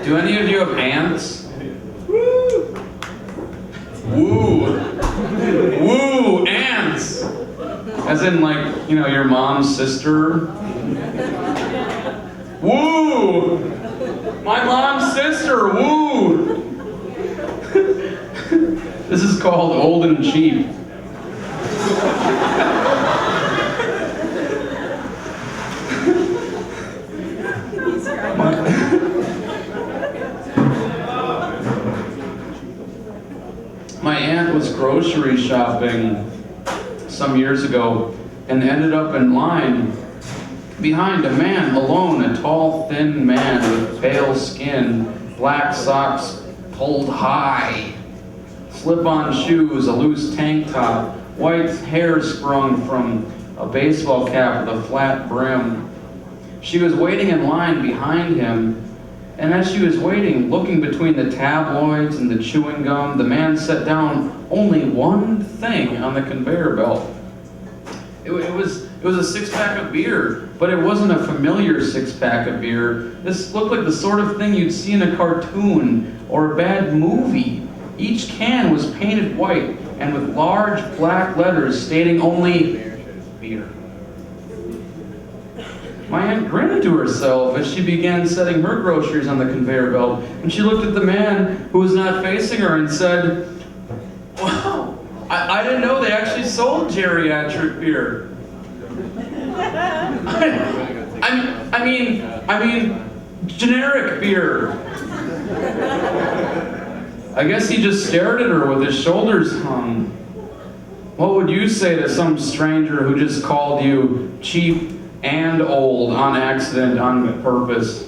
Do any of you have aunts? Woo! Woo! Aunts! As in, like, you know, your mom's sister? Woo! My mom's sister! Woo! This is called old and cheap. My aunt was grocery shopping some years ago and ended up in line behind a man alone, a tall, thin man with pale skin, black socks pulled high, slip-on shoes, a loose tank top, white hair sprung from a baseball cap with a flat brim. She was waiting in line behind him, and as she was waiting, looking between the tabloids and the chewing gum, the man set down only one thing on the conveyor belt. It was a six-pack of beer, but it wasn't a familiar six-pack of beer. This looked like the sort of thing you'd see in a cartoon or a bad movie. Each can was painted white and with large black letters stating only beer. My aunt grinned to herself as she began setting her groceries on the conveyor belt, and she looked at the man who was not facing her and said, "Wow, I didn't know they actually sold geriatric beer." I mean, generic beer. I guess he just stared at her with his shoulders hung. What would you say to some stranger who just called you cheap and old on accident, on purpose?